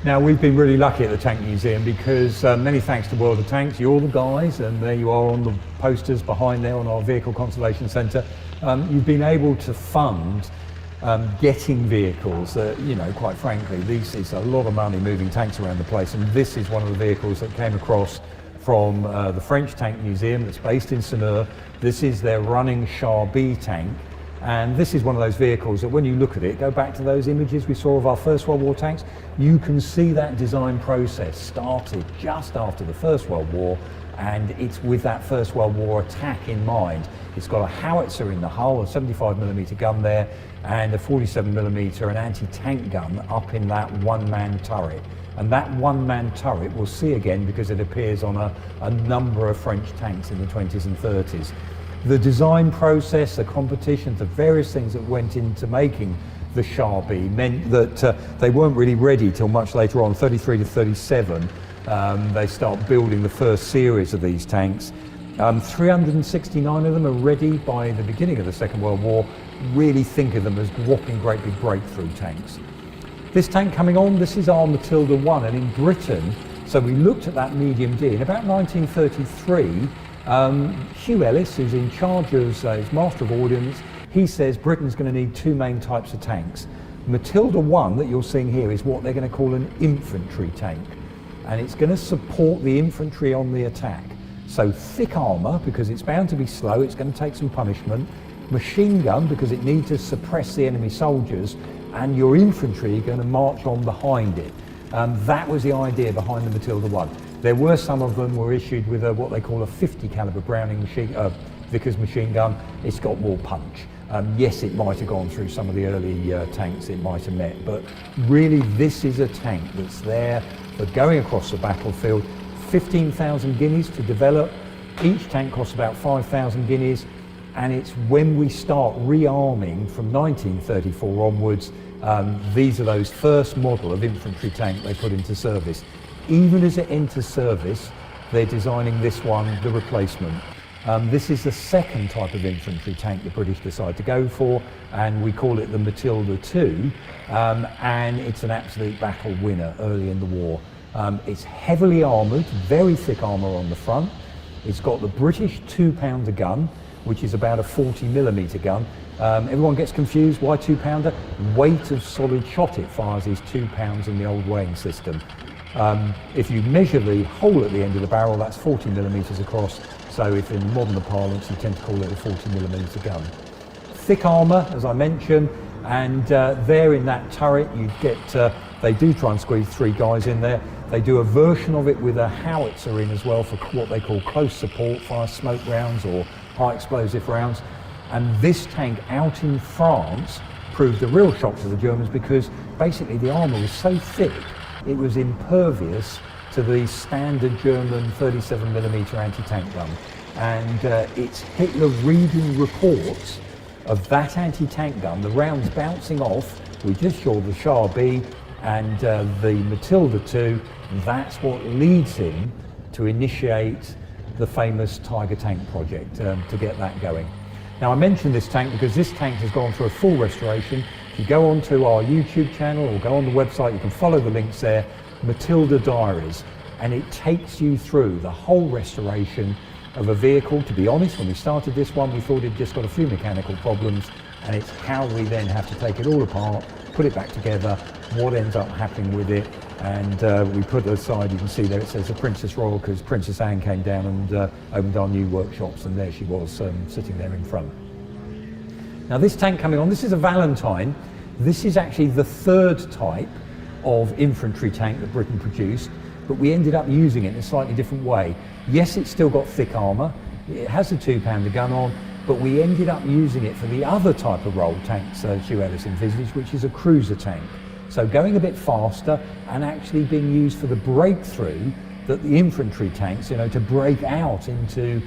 Now, we've been really lucky at the Tank Museum because many thanks to World of Tanks, you're the guys, and there you are on the posters behind there on our Vehicle Conservation Centre. You've been able to fund getting vehicles that, you know, quite frankly, this is a lot of money moving tanks around the place, and this is one of the vehicles that came across from the French Tank Museum that's based in Sanur. This is their running Char B tank. And this is one of those vehicles that when you look at it, go back to those images we saw of our First World War tanks, you can see that design process started just after the First World War, and it's with that First World War attack in mind. It's got a howitzer in the hull, a 75mm gun there, and a 47mm an anti-tank gun up in that one-man turret. And that one-man turret we'll see again because it appears on a number of French tanks in the 20s and 30s. The design process, the competitions, the various things that went into making the Char B meant that they weren't really ready till much later on, 33 to 37. They start building the first series of these tanks. 369 of them are ready by the beginning of the Second World War. Really think of them as whopping great big breakthrough tanks. This tank coming on, this is our Matilda 1, and in Britain, so we looked at that medium D. In about 1933, Hugh Ellis, who's in charge of his Master of Ordnance, he says Britain's going to need two main types of tanks. Matilda 1 that you're seeing here is what they're going to call an infantry tank, and it's going to support the infantry on the attack. So thick armour, because it's bound to be slow, it's going to take some punishment, machine gun, because it needs to suppress the enemy soldiers, and your infantry are going to march on behind it. That was the idea behind the Matilda 1. There were some of them were issued with what they call a 50 caliber Browning Vickers machine gun. It's got more punch. Yes, it might have gone through some of the early tanks it might have met, but really this is a tank that's there for going across the battlefield. 15,000 guineas to develop. Each tank costs about 5,000 guineas, and it's when we start rearming from 1934 onwards, these are those first model of infantry tank they put into service. Even as it enters service, they're designing this one, the replacement. This is the second type of infantry tank the British decide to go for, and we call it the Matilda 2, and it's an absolute battle winner early in the war. It's heavily armoured, very thick armour on the front. It's got the British 2-pounder gun, which is about a 40mm gun. Everyone gets confused, why 2-pounder? Weight of solid shot it fires is 2 pounds in the old weighing system. If you measure the hole at the end of the barrel, that's 40mm across, so if in modern parlance you tend to call it a 40mm gun. Thick armour, as I mentioned, and there in that turret you get, they do try and squeeze 3 guys in there. They do a version of it with a howitzer in as well for what they call close support, fire smoke rounds or high explosive rounds. And this tank out in France proved a real shock to the Germans because basically the armour was so thick it was impervious to the standard German 37mm anti-tank gun. And it's Hitler reading reports of that anti-tank gun, the rounds bouncing off. We just saw the Char B and the Matilda 2. That's what leads him to initiate the famous Tiger Tank project to get that going. Now, I mentioned this tank because this tank has gone through a full restoration. If you go onto our YouTube channel or go on the website, you can follow the links there, Matilda Diaries, and it takes you through the whole restoration of a vehicle. To be honest, when we started this one, we thought it'd just got a few mechanical problems, and it's how we then have to take it all apart, put it back together, what ends up happening with it, and we put it aside. You can see there it says the Princess Royal because Princess Anne came down and opened our new workshops, and there she was sitting there in front. Now this tank coming on, this is a Valentine. This is actually the third type of infantry tank that Britain produced, but we ended up using it in a slightly different way. Yes, it's still got thick armour, it has a 2-pounder gun on, but we ended up using it for the other type of role tanks Hugh Ellis envisaged, which is a cruiser tank. So going a bit faster and actually being used for the breakthrough that the infantry tanks, you know, to break out into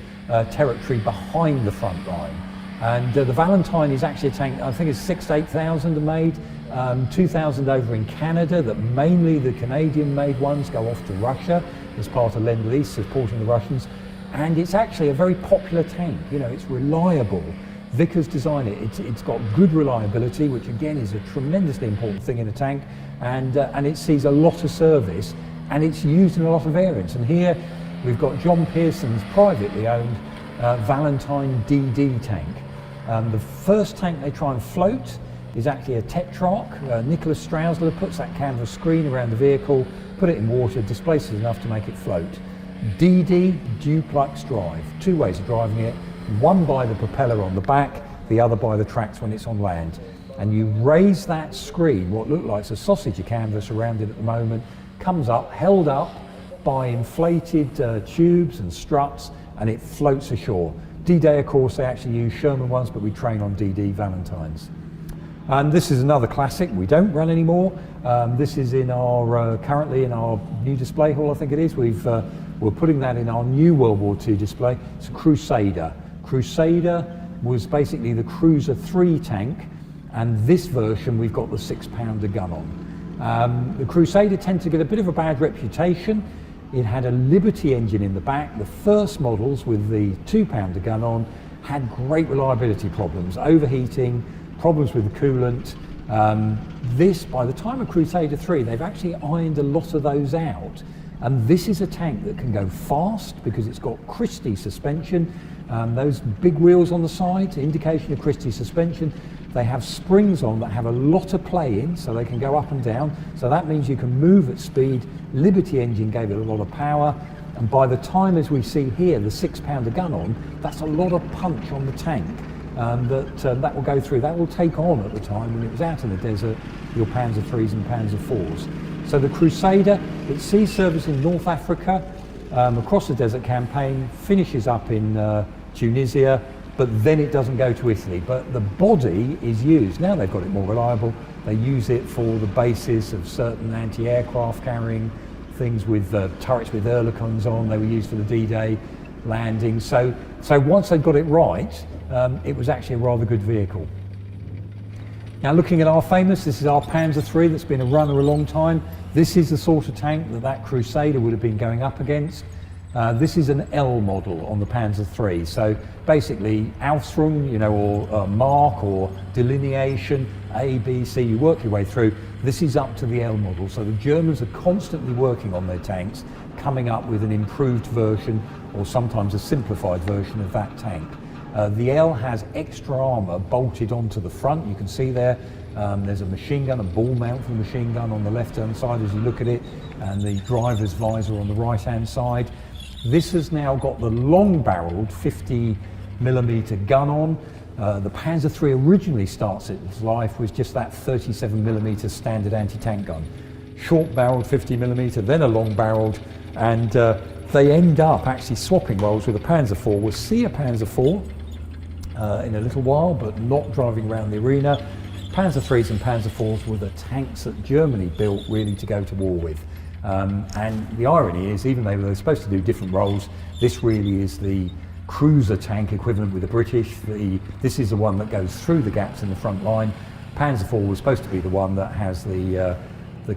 territory behind the front line. And the Valentine is actually a tank, I think it's 6,000 to 8,000 are made, 2,000 over in Canada, that mainly the Canadian made ones go off to Russia as part of Lend-Lease supporting the Russians. And it's actually a very popular tank, you know, it's reliable. Vickers designed it. It's got good reliability, which again is a tremendously important thing in a tank, and it sees a lot of service, and it's used in a lot of variants. And here we've got John Pearson's privately owned Valentine DD tank. The first tank they try and float is actually a Tetrarch. Nicholas Strausler puts that canvas screen around the vehicle, put it in water, displaces enough to make it float. DD duplex drive, two ways of driving it, one by the propeller on the back, the other by the tracks when it's on land. And you raise that screen, what looked like a sausage of canvas around it at the moment, comes up, held up by inflated tubes and struts, and it floats ashore. D-Day, of course, they actually use Sherman ones, but we train on DD Valentines. And this is another classic we don't run anymore. This is in our currently in our new display hall, I think it is. We're putting that in our new World War II display. It's a Crusader. Crusader was basically the Cruiser 3 tank, and this version we've got the 6-pounder gun on. The Crusader tended to get a bit of a bad reputation. It had a Liberty engine in the back. The first models with the 2-pounder gun on had great reliability problems, overheating, problems with the coolant. This, by the time of Crusader 3, they've actually ironed a lot of those out. And this is a tank that can go fast because it's got Christie suspension. Those big wheels on the side, indication of Christie suspension. They have springs on that have a lot of play in, so they can go up and down. So that means you can move at speed. Liberty engine gave it a lot of power. And by the time, as we see here, the 6-pounder gun on, that's a lot of punch on the tank. That will go through, that will take on at the time when it was out in the desert, your Panzer IIIs and Panzer IVs. So the Crusader, it sees service in North Africa, across the desert campaign, finishes up in Tunisia, but then it doesn't go to Italy. But the body is used, now they've got it more reliable, they use it for the basis of certain anti-aircraft carrying things with turrets with Oerlikons on. They were used for the D-Day landing. So once they got it right, it was actually a rather good vehicle. Now looking at our famous, this is our Panzer III that's been a runner a long time. This is the sort of tank that Crusader would have been going up against. This is an L model on the Panzer III. So basically Aufsprung, or mark or delineation, A, B, C, you work your way through. This is up to the L model. So the Germans are constantly working on their tanks, coming up with an improved version or sometimes a simplified version of that tank. The L has extra armour bolted onto the front. You can see there's a machine gun, a ball mount for the machine gun on the left-hand side as you look at it, and the driver's visor on the right-hand side. This has now got the long-barreled 50mm gun on. The Panzer III originally starts its life with just that 37mm standard anti-tank gun. Short-barreled 50mm, then a long-barreled, and they end up actually swapping roles with the Panzer IV. We'll see a Panzer IV in a little while, but not driving around the arena. Panzer IIIs and Panzer IVs were the tanks that Germany built really to go to war with. And the irony is, even though they were supposed to do different roles, this really is the cruiser tank equivalent with the British. This is the one that goes through the gaps in the front line. Panzer IV was supposed to be the one that has the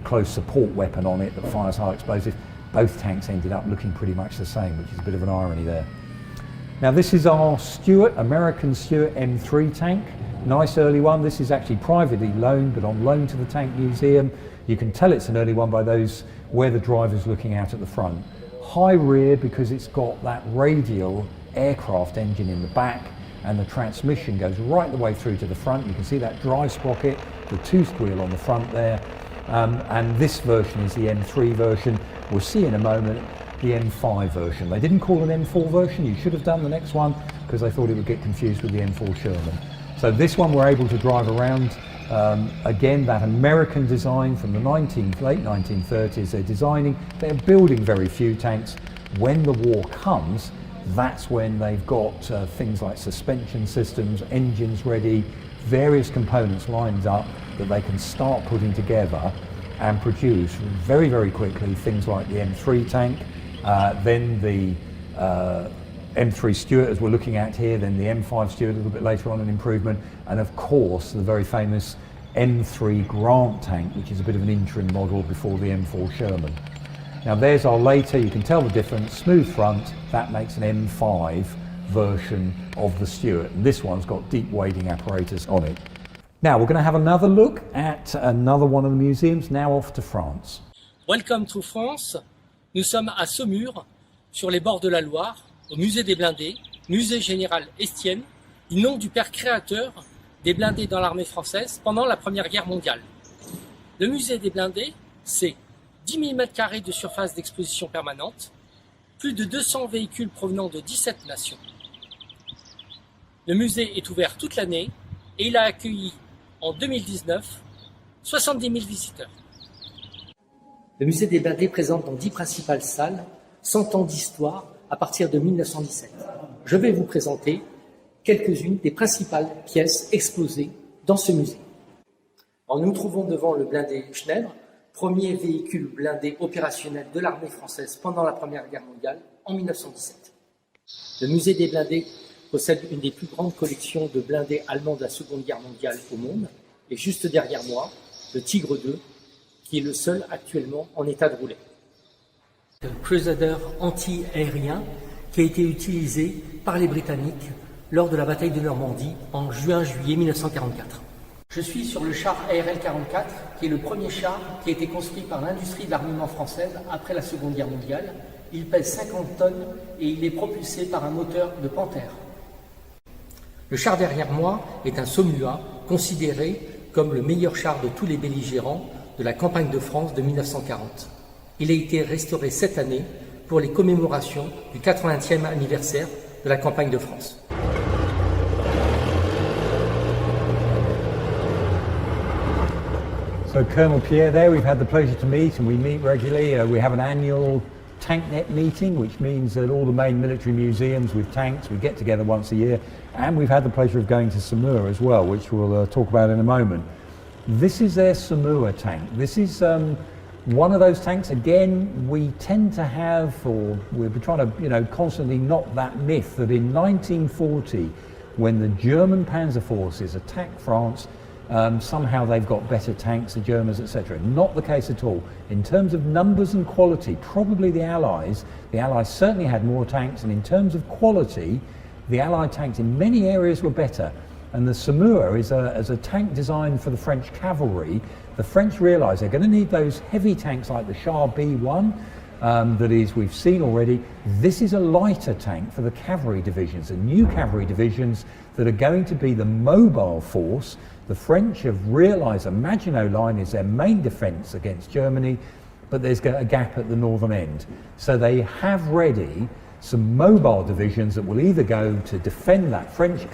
close support weapon on it that fires high explosives. Both tanks ended up looking pretty much the same, which is a bit of an irony there. Now this is our Stuart, American Stuart M3 tank. Nice early one. This is actually privately loaned, but on loan to the Tank Museum. You can tell it's an early one by those where the driver's looking out at the front. High rear because it's got that radial aircraft engine in the back, and the transmission goes right the way through to the front. You can see that drive sprocket, the toothed wheel on the front there. And this version is the M3 version. We'll see in a moment the M5 version. They didn't call an M4 version. You should have done the next one because they thought it would get confused with the M4 Sherman. So this one we're able to drive around. Again, that American design from the late 1930s. They're designing, they're building very few tanks. When the war comes, that's when they've got things like suspension systems, engines ready, various components lined up that they can start putting together and produce very, very quickly things like the M3 tank, then the M3 Stuart as we're looking at here, then the M5 Stuart a little bit later on, an improvement, and of course the very famous M3 Grant tank, which is a bit of an interim model before the M4 Sherman. Now there's our later, you can tell the difference, smooth front, that makes an M5 version of the Stuart. And this one's got deep wading apparatus on it. Now we're going to have another look at another one of the museums, now off to France. Welcome to France. Nous sommes à Saumur, sur les bords de la Loire, au musée des blindés, musée général Estienne, du nom du père créateur des blindés dans l'armée française pendant la Première Guerre mondiale. Le musée des blindés, c'est 10 000 m² de surface d'exposition permanente, plus de 200 véhicules provenant de 17 nations. Le musée est ouvert toute l'année et il a accueilli en 2019 70 000 visiteurs. Le musée des blindés présente dans 10 principales salles 100 ans d'histoire à partir de 1917. Je vais vous présenter quelques-unes des principales pièces exposées dans ce musée. Alors, nous nous trouvons devant le blindé Schneider, premier véhicule blindé opérationnel de l'armée française pendant la Première Guerre mondiale en 1917. Le musée des blindés possède une des plus grandes collections de blindés allemands de la Seconde Guerre mondiale au monde. Et juste derrière moi, le Tigre II, qui est le seul actuellement en état de rouler. Le Crusader anti-aérien qui a été utilisé par les Britanniques lors de la bataille de Normandie en juin-juillet 1944. Je suis sur le char ARL-44, qui est le premier char qui a été construit par l'industrie de l'armement française après la Seconde Guerre mondiale. Il pèse 50 tonnes et il est propulsé par un moteur de Panther. Le char derrière moi est un Saumua, considéré comme le meilleur char de tous les belligérants de la campagne de France de 1940. Il a été restauré cette année pour les commémorations du 80e anniversaire de la campagne de France. So Colonel Pierre there, we've had the pleasure to meet, and we meet regularly. We have an annual TankNet meeting, which means that all the main military museums with tanks, we get together once a year, and we've had the pleasure of going to Saumur as well, which we'll talk about in a moment. This is their Saumur tank. This is one of those tanks, again, we tend to have, or we're trying to, constantly knock that myth that in 1940, when the German Panzer forces attacked France, somehow they've got better tanks, the Germans, etc. Not the case at all. In terms of numbers and quality, probably the Allies certainly had more tanks, and in terms of quality, the Allied tanks in many areas were better. And the Saumur is a tank designed for the French cavalry. The French realise they're going to need those heavy tanks like the Char B1, that is, we've seen already. This is a lighter tank for the cavalry divisions, the new cavalry divisions that are going to be the mobile force. The French have realised the Maginot Line is their main defence against Germany, but there's a gap at the northern end. So they have ready some mobile divisions that will either go to defend that French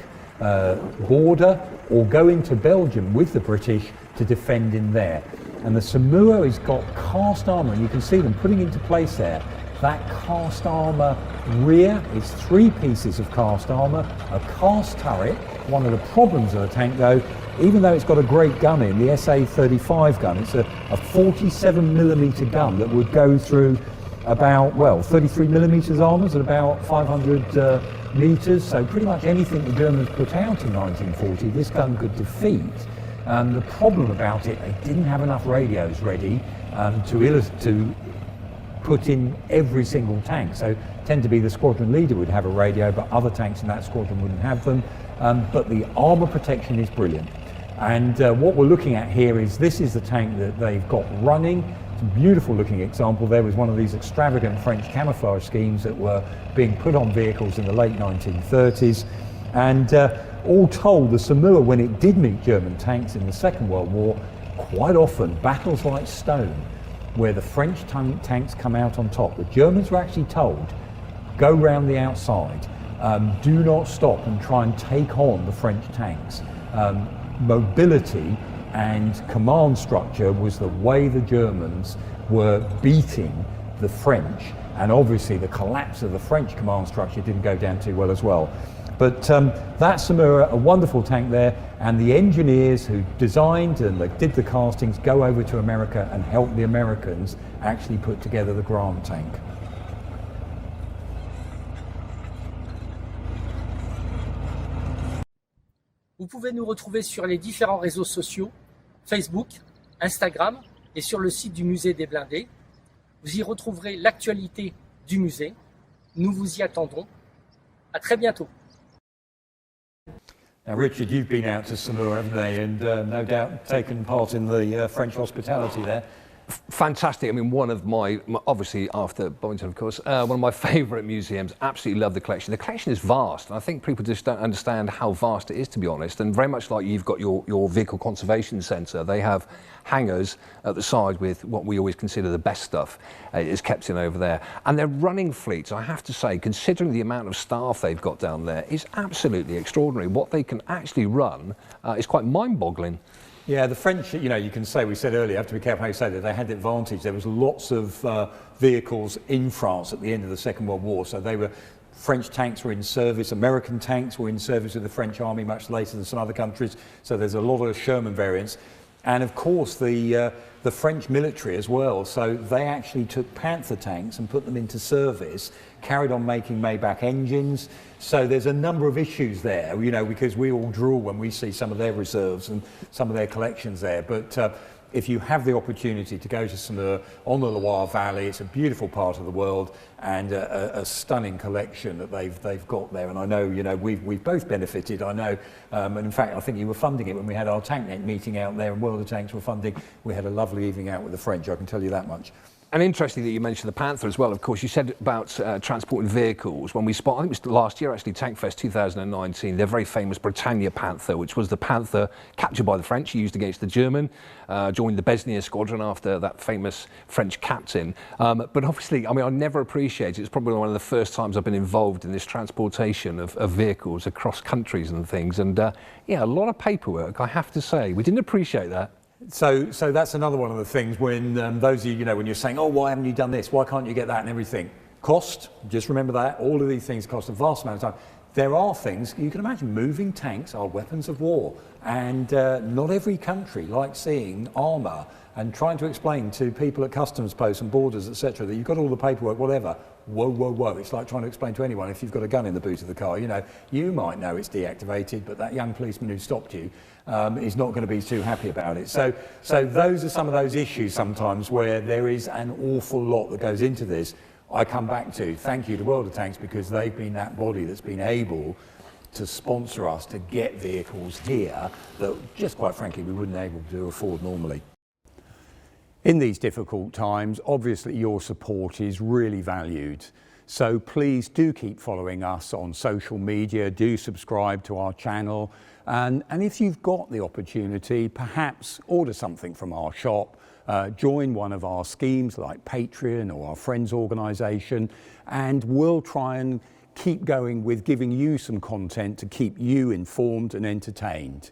border or go into Belgium with the British to defend in there. And the Saumur has got cast armour, and you can see them putting into place there. That cast armour rear is 3 pieces of cast armour, a cast turret. One of the problems of the tank though, even though it's got a great gun in, the SA-35 gun, it's a 47mm gun that would go through about, 33mm armours at about 500 metres, so pretty much anything the Germans put out in 1940, this gun could defeat. The problem about it, they didn't have enough radios ready to put in every single tank. So tend to be the squadron leader would have a radio, but other tanks in that squadron wouldn't have them. But the armour protection is brilliant. And what we're looking at here is this is the tank that they've got running. It's a beautiful looking example. There was one of these extravagant French camouflage schemes that were being put on vehicles in the late 1930s. And all told, the Saumur, when it did meet German tanks in the Second World War, quite often battles like Stone, where the French tanks come out on top. The Germans were actually told, go round the outside, do not stop and try and take on the French tanks. Mobility and command structure was the way the Germans were beating the French, and obviously the collapse of the French command structure didn't go down too well as well. But that Saumur, a wonderful tank there, and the engineers who designed and did the castings go over to America and help the Americans actually put together the Grant tank. Vous pouvez nous retrouver sur les différents réseaux sociaux, Facebook, Instagram et sur le site du musée des blindés. Vous y retrouverez l'actualité du musée. Nous vous y attendrons. À très bientôt. Now, Richard, you've been out to Saumur, haven't they? And no doubt taken part in the French hospitality there. Fantastic. I mean, one of my obviously after Boynton, of course, one of my favourite museums. Absolutely love the collection. The collection is vast, and I think people just don't understand how vast it is, to be honest. And very much like you've got your vehicle conservation centre, they have hangars at the side with what we always consider the best stuff is kept in over there. And their running fleets, I have to say, considering the amount of staff they've got down there, is absolutely extraordinary. What they can actually run is quite mind-boggling. Yeah, the French, you know, you can say, we said earlier, you have to be careful how you say that, they had the advantage. There was lots of vehicles in France at the end of the Second World War, so French tanks were in service, American tanks were in service with the French army much later than some other countries, so there's a lot of Sherman variants. And of course the French military as well, so they actually took Panther tanks and put them into service, carried on making Maybach engines. So there's a number of issues there, you know, because we all drool when we see some of their reserves and some of their collections there. But if you have the opportunity to go to Saumur on the Loire Valley, it's a beautiful part of the world and a stunning collection that they've got there. And I know, you know, we've both benefited. I know, and in fact, I think you were funding it when we had our TankNet meeting out there, and World of Tanks were funding. We had a lovely evening out with the French, I can tell you that much. And interesting that you mentioned the Panther as well. Of course, you said about transporting vehicles. When we spot, I think it was last year actually, Tankfest 2019, their very famous Britannia Panther, which was the Panther captured by the French, used against the German, joined the Besnier squadron after that famous French captain. But obviously, I mean, I never appreciated, it's probably one of the first times I've been involved in this transportation of vehicles across countries and things. And yeah, a lot of paperwork, I have to say. We didn't appreciate that. So that's another one of the things when those of you, you know, when you're saying, oh, why haven't you done this? Why can't you get that and everything? Cost, just remember that. All of these things cost a vast amount of time. There are things, you can imagine, moving tanks are weapons of war. And not every country likes seeing armour and trying to explain to people at customs posts and borders, etc., that you've got all the paperwork, whatever. Whoa, whoa, whoa. It's like trying to explain to anyone if you've got a gun in the boot of the car. You know, you might know it's deactivated, but that young policeman who stopped you is not going to be too happy about it. So those are some of those issues sometimes where there is an awful lot that goes into this. I come back to thank you to World of Tanks, because they've been that body that's been able to sponsor us to get vehicles here that just quite frankly we wouldn't be able to afford normally. In these difficult times, obviously your support is really valued. So please do keep following us on social media, do subscribe to our channel, and if you've got the opportunity, perhaps order something from our shop, join one of our schemes like Patreon or our Friends organisation, and we'll try and keep going with giving you some content to keep you informed and entertained.